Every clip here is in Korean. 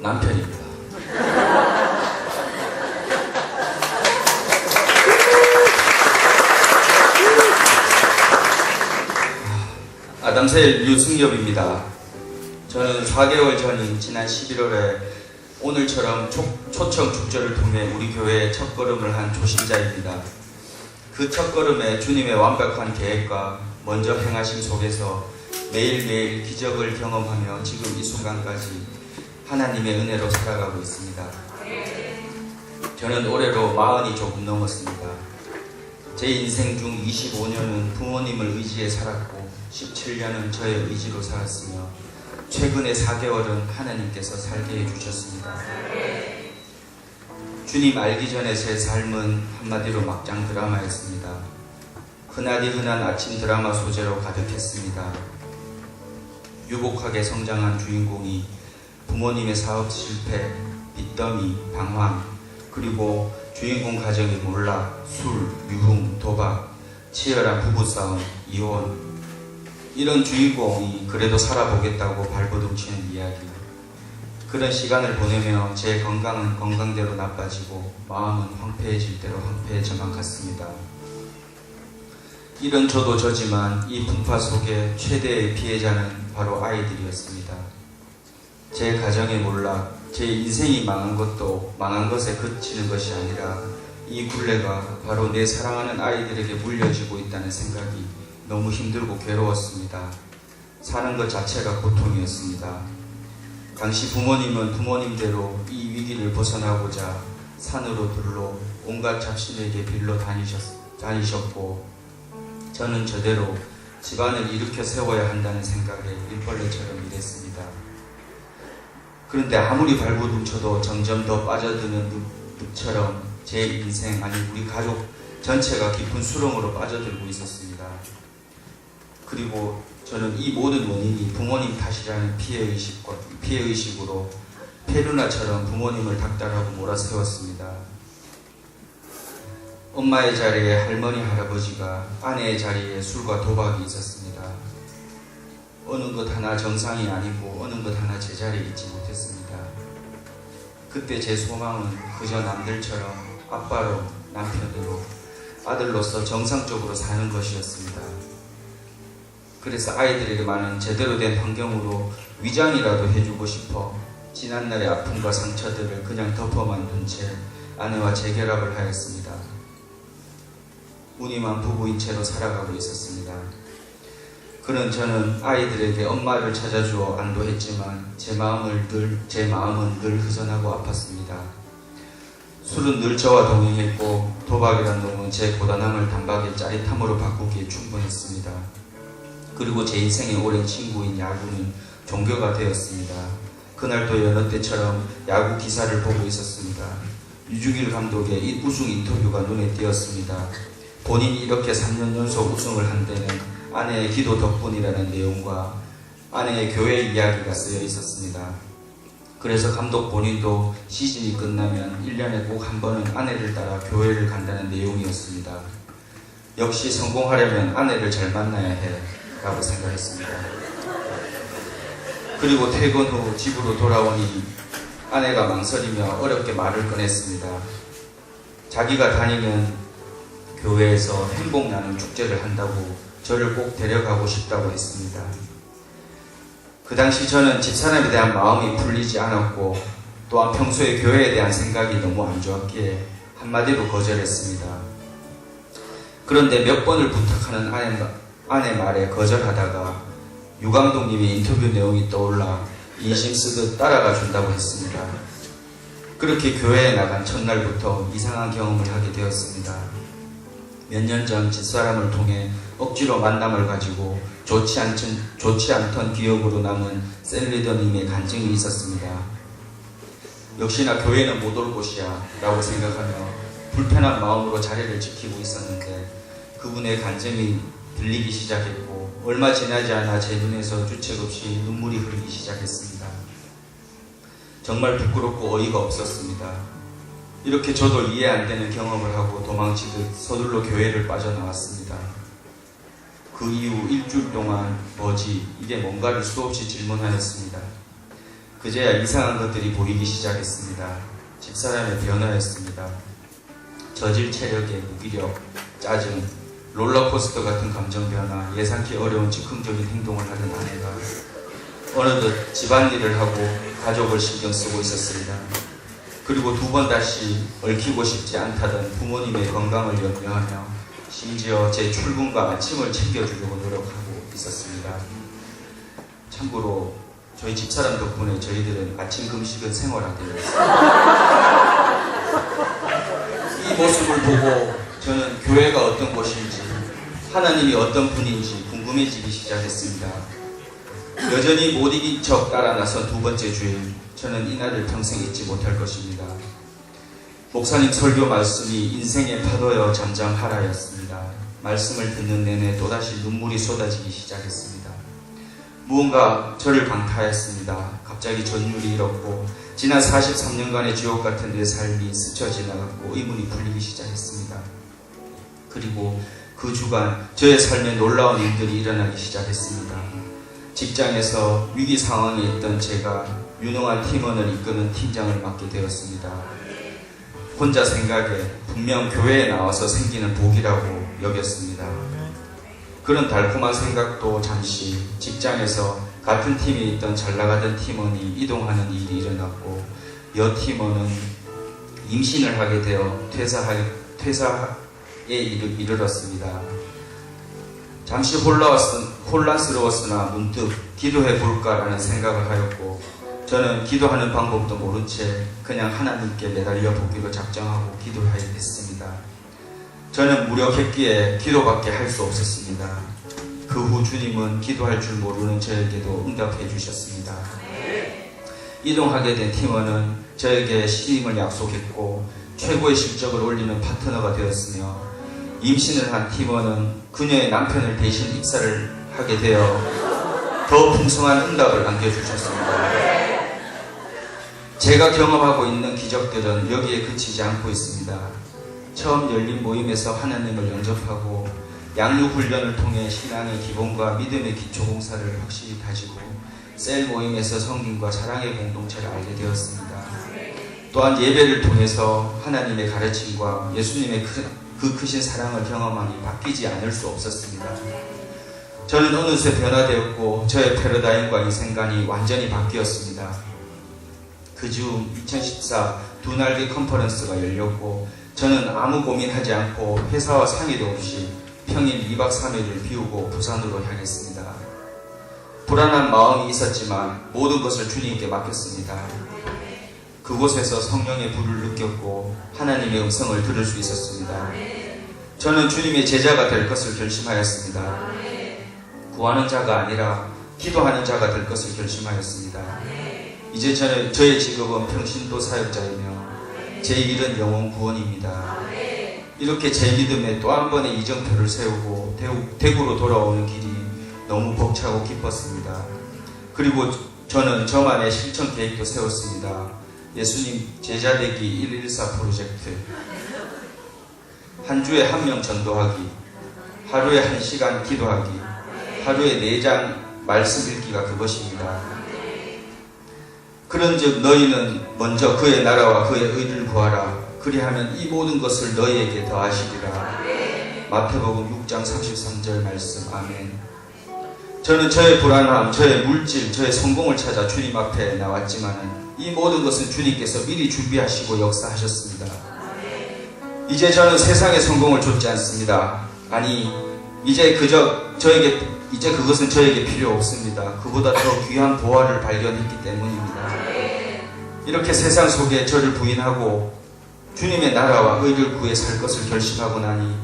남편입니다. 아담셀 유승엽입니다. 저는 4개월 전인 지난 11월에 오늘처럼 초청 축제를 통해 우리 교회에 첫걸음을 한 초신자입니다. 그 첫걸음에 주님의 완벽한 계획과 먼저 행하심 속에서 매일매일 기적을 경험하며 지금 이 순간까지 하나님의 은혜로 살아가고 있습니다. 저는 올해로 40이 조금 넘었습니다. 제 인생 중 25년은 부모님을 의지해 살았고 17년은 저의 의지로 살았으며 최근의 4개월은 하나님께서 살게 해주셨습니다. 주님 알기 전에 제 삶은 한마디로 막장 드라마였습니다. 흔하디 흔한 아침 드라마 소재로 가득했습니다. 유복하게 성장한 주인공이 부모님의 사업 실패, 빚더미, 방황, 그리고 주인공 가정의 몰락, 술, 유흥, 도박, 치열한 부부싸움, 이혼, 이런 주인공이 그래도 살아보겠다고 발버둥치는 이야기. 그런 시간을 보내며 제 건강은 건강대로 나빠지고 마음은 황폐해질 대로 황폐해져만 갔습니다. 이런 저도 저지만 이 풍파 속에 최대의 피해자는 바로 아이들이었습니다. 제 가정의 몰락, 제 인생이 망한 것도 망한 것에 그치는 것이 아니라 이 굴레가 바로 내 사랑하는 아이들에게 물려지고 있다는 생각이 너무 힘들고 괴로웠습니다. 사는 것 자체가 고통이었습니다. 당시 부모님은 부모님대로 이 위기를 벗어나고자 산으로 들로 온갖 잡신에게 빌러 다니셨고 저는 저대로 집안을 일으켜 세워야 한다는 생각에 일벌레처럼 일했습니다. 그런데 아무리 발버둥쳐도 점점 더 빠져드는 늪처럼 제 인생, 아니 우리 가족 전체가 깊은 수렁으로 빠져들고 있었습니다. 그리고 저는 이 모든 원인이 부모님 탓이라는 피해의식으로 페루나처럼 부모님을 닥달하고 몰아세웠습니다. 엄마의 자리에 할머니, 할아버지가, 아내의 자리에 술과 도박이 있었습니다. 어느 것 하나 정상이 아니고 어느 것 하나 제자리에 있지 못했습니다. 그때 제 소망은 그저 남들처럼 아빠로, 남편으로, 아들로서 정상적으로 사는 것이었습니다. 그래서 아이들에게만은 제대로 된 환경으로 위장이라도 해주고 싶어 지난날의 아픔과 상처들을 그냥 덮어만 둔 채 아내와 재결합을 하였습니다. 무늬만 부부인 채로 살아가고 있었습니다. 그런 저는 아이들에게 엄마를 찾아주어 안도했지만 제 마음은 늘 허전하고 아팠습니다. 술은 늘 저와 동행했고 도박이란 놈은 제 고단함을 단박에 짜릿함으로 바꾸기에 충분했습니다. 그리고 제 인생의 오랜 친구인 야구는 종교가 되었습니다. 그날도 여느 때처럼 야구 기사를 보고 있었습니다. 유중일 감독의 이 우승 인터뷰가 눈에 띄었습니다. 본인이 이렇게 3년 연속 우승을 한 데는 아내의 기도 덕분이라는 내용과 아내의 교회 이야기가 쓰여 있었습니다. 그래서 감독 본인도 시즌이 끝나면 1년에 꼭 한 번은 아내를 따라 교회를 간다는 내용이었습니다. 역시 성공하려면 아내를 잘 만나야 해 라고 생각했습니다. 그리고 퇴근 후 집으로 돌아오니 아내가 망설이며 어렵게 말을 꺼냈습니다. 자기가 다니는 교회에서 행복 나눔 축제를 한다고 저를 꼭 데려가고 싶다고 했습니다. 그 당시 저는 집사람에 대한 마음이 풀리지 않았고 또한 평소에 교회에 대한 생각이 너무 안 좋았기에 한마디로 거절했습니다. 그런데 몇 번을 부탁하는 아내 말에 거절하다가 유 감독님의 인터뷰 내용이 떠올라 인심 쓰듯 따라가 준다고 했습니다. 그렇게 교회에 나간 첫날부터 이상한 경험을 하게 되었습니다. 몇 년 전 집사람을 통해 억지로 만남을 가지고 좋지 않던 기억으로 남은 셀리더님의 간증이 있었습니다. 역시나 교회는 못 올 곳이야 라고 생각하며 불편한 마음으로 자리를 지키고 있었는데 그분의 간증이 들리기 시작했고 얼마 지나지 않아 제 눈에서 주책 없이 눈물이 흐르기 시작했습니다. 정말 부끄럽고 어이가 없었습니다. 이렇게 저도 이해 안 되는 경험을 하고 도망치듯 서둘러 교회를 빠져나왔습니다. 그 이후 일주일 동안 뭐지 이게 뭔가를 수없이 질문하였습니다. 그제야 이상한 것들이 보이기 시작했습니다. 집사람의 변화였습니다. 저질 체력의 무기력, 짜증, 롤러코스터 같은 감정 변화, 예상치 어려운 즉흥적인 행동을 하는 아내가 어느덧 집안일을 하고 가족을 신경 쓰고 있었습니다. 그리고 두 번 다시 얽히고 싶지 않다던 부모님의 건강을 염려하며 심지어 제 출근과 아침을 챙겨주려고 노력하고 있었습니다. 참고로 저희 집사람 덕분에 저희들은 아침 금식은 생활화되어 있습니다. 이 모습을 보고 저는 교회가 어떤 곳인지, 하나님이 어떤 분인지 궁금해지기 시작했습니다. 여전히 못 이긴 척 따라 나선 두 번째 주일, 저는 이날을 평생 잊지 못할 것입니다. 목사님 설교 말씀이 인생의 파도여 잠잠하라였습니다. 말씀을 듣는 내내 또다시 눈물이 쏟아지기 시작했습니다. 무언가 저를 강타했습니다. 갑자기 전율이 일었고 지난 43년간의 지옥 같은 내 삶이 스쳐 지나갔고 의문이 풀리기 시작했습니다. 그리고 그 주간 저의 삶에 놀라운 일들이 일어나기 시작했습니다. 직장에서 위기 상황에 있던 제가 유능한 팀원을 이끄는 팀장을 맡게 되었습니다. 혼자 생각에 분명 교회에 나와서 생기는 복이라고 여겼습니다. 그런 달콤한 생각도 잠시 직장에서 같은 팀에 있던 잘나가던 팀원이 이동하는 일이 일어났고 여 팀원은 임신을 하게 되어 퇴사에 이르렀습니다. 잠시 혼란스러웠으나 문득 기도해 볼까라는 생각을 하였고 저는 기도하는 방법도 모른 채 그냥 하나님께 매달려 보기로 작정하고 기도했습니다. 저는 무력했기에 기도밖에 할 수 없었습니다. 그 후 주님은 기도할 줄 모르는 저에게도 응답해 주셨습니다. 이동하게 된 팀원은 저에게 신임을 약속했고 최고의 실적을 올리는 파트너가 되었으며 임신을 한 팀원은 그녀의 남편을 대신 입사를 하게 되어 더 풍성한 응답을 안겨주셨습니다. 제가 경험하고 있는 기적들은 여기에 그치지 않고 있습니다. 처음 열린 모임에서 하나님을 영접하고 양육훈련을 통해 신앙의 기본과 믿음의 기초공사를 확실히 다지고 셀 모임에서 성김과 사랑의 공동체를 알게 되었습니다. 또한 예배를 통해서 하나님의 가르침과 예수님의 그 크신 사랑을 경험하니 바뀌지 않을 수 없었습니다. 저는 어느새 변화되었고 저의 패러다임과 인생관이 완전히 바뀌었습니다. 그 즈음 2014 두 날개 컨퍼런스가 열렸고 저는 아무 고민하지 않고 회사와 상의도 없이 평일 2박 3일을 비우고 부산으로 향했습니다. 불안한 마음이 있었지만 모든 것을 주님께 맡겼습니다. 그곳에서 성령의 불을 느꼈고 하나님의 음성을 들을 수 있었습니다. 저는 주님의 제자가 될 것을 결심하였습니다. 구하는 자가 아니라 기도하는 자가 될 것을 결심하였습니다. 이제 저의 직업은 평신도 사역자이며 제 일은 영혼 구원입니다. 이렇게 제 믿음에 또 한 번의 이정표를 세우고 대구로 돌아오는 길이 너무 벅차고 기뻤습니다. 그리고 저는 저만의 실천 계획도 세웠습니다. 예수님 제자되기 114 프로젝트, 한 주에 1명 전도하기, 하루에 1시간 기도하기, 하루에 4장 말씀 읽기가 그것입니다. 그런즉 너희는 먼저 그의 나라와 그의 의를 구하라. 그리하면 이 모든 것을 너희에게 더하시리라. 마태복음 6장 33절 말씀. 아멘. 저는 저의 불안함, 저의 물질, 저의 성공을 찾아 주님 앞에 나왔지만 이 모든 것은 주님께서 미리 준비하시고 역사하셨습니다. 이제 저는 세상의 성공을 좇지 않습니다. 아니, 이제 그것은 저에게 필요 없습니다. 그보다 더 귀한 보화를 발견했기 때문입니다. 이렇게 세상 속에 저를 부인하고 주님의 나라와 의를 구해 살 것을 결심하고 나니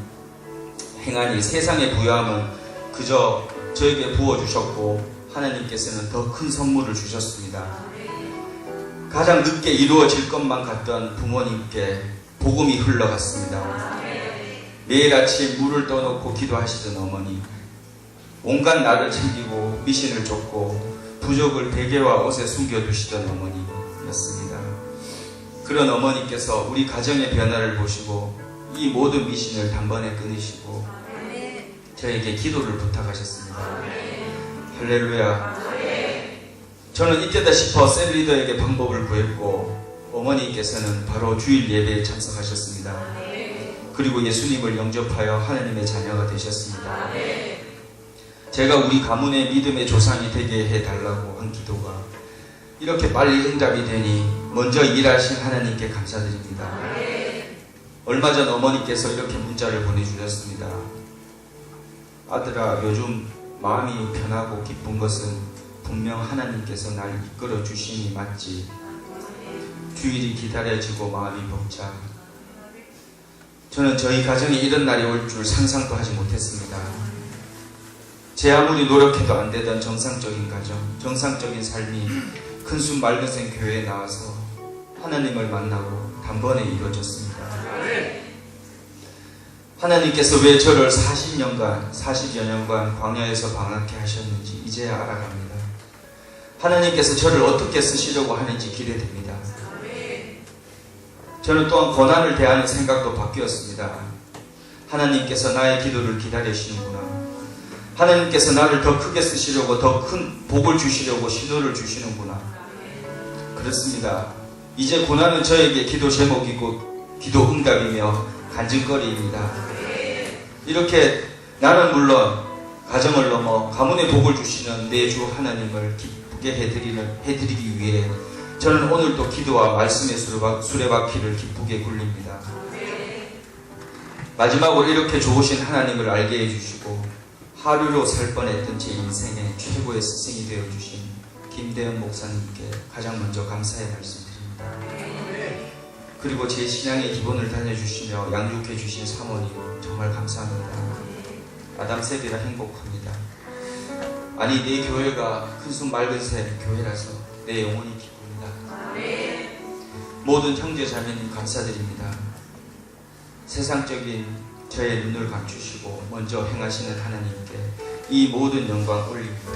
행하니 세상의 부유함은 그저 저에게 부어주셨고 하나님께서는 더 큰 선물을 주셨습니다. 가장 늦게 이루어질 것만 같던 부모님께 복음이 흘러갔습니다. 매일 아침 물을 떠놓고 기도하시던 어머니, 온갖 나를 챙기고 미신을 줬고 부족을 베개와 옷에 숨겨두시던 어머니였습니다. 그런 어머니께서 우리 가정의 변화를 보시고 이 모든 미신을 단번에 끊으시고 저에게 기도를 부탁하셨습니다. 할렐루야. 저는 이때다 싶어 셀리더에게 방법을 구했고 어머니께서는 바로 주일 예배에 참석하셨습니다. 그리고 예수님을 영접하여 하나님의 자녀가 되셨습니다. 제가 우리 가문의 믿음의 조상이 되게 해달라고 한 기도가 이렇게 빨리 응답이 되니 먼저 일하신 하나님께 감사드립니다. 얼마 전 어머니께서 이렇게 문자를 보내주셨습니다. 아들아, 요즘 마음이 편하고 기쁜 것은 분명 하나님께서 날 이끌어 주심이 맞지. 주일이 기다려지고 마음이 벅차. 저는 저희 가정에 이런 날이 올 줄 상상도 하지 못했습니다. 제 아무리 노력해도 안 되던 정상적인 가정, 정상적인 삶이 큰순 맑은생 교회에 나와서 하나님을 만나고 단번에 이루어졌습니다. 하나님께서 왜 저를 40여 년간 광야에서 방학케 하셨는지 이제야 알아갑니다. 하나님께서 저를 어떻게 쓰시려고 하는지 기대됩니다. 저는 또한 고난을 대하는 생각도 바뀌었습니다. 하나님께서 나의 기도를 기다리시는구나. 하나님께서 나를 더 크게 쓰시려고, 더 큰 복을 주시려고 신호를 주시는구나. 그렇습니다. 이제 고난은 저에게 기도 제목이고 기도 응답이며 간증거리입니다. 이렇게 나는 물론 가정을 넘어 가문의 복을 주시는 내 주 하나님을 기쁘게 해드리기 위해 저는 오늘도 기도와 말씀의 수레바퀴를 기쁘게 굴립니다. 마지막으로 이렇게 좋으신 하나님을 알게 해주시고 하루로 살 뻔했던 제 인생의 최고의 스승이 되어주신 김대현 목사님께 가장 먼저 감사의 말씀드립니다. 그리고 제 신앙의 기본을 다져주시며 양육해주신 사모님 정말 감사합니다. 아담세비라 행복합니다. 아니, 내 교회가 큰순 맑은새 교회라서 내 영혼이 기쁩니다. 모든 형제 자매님 감사드립니다. 세상적인 저의 눈을 감추시고 먼저 행하시는 하나님께 이 모든 영광 올립니다.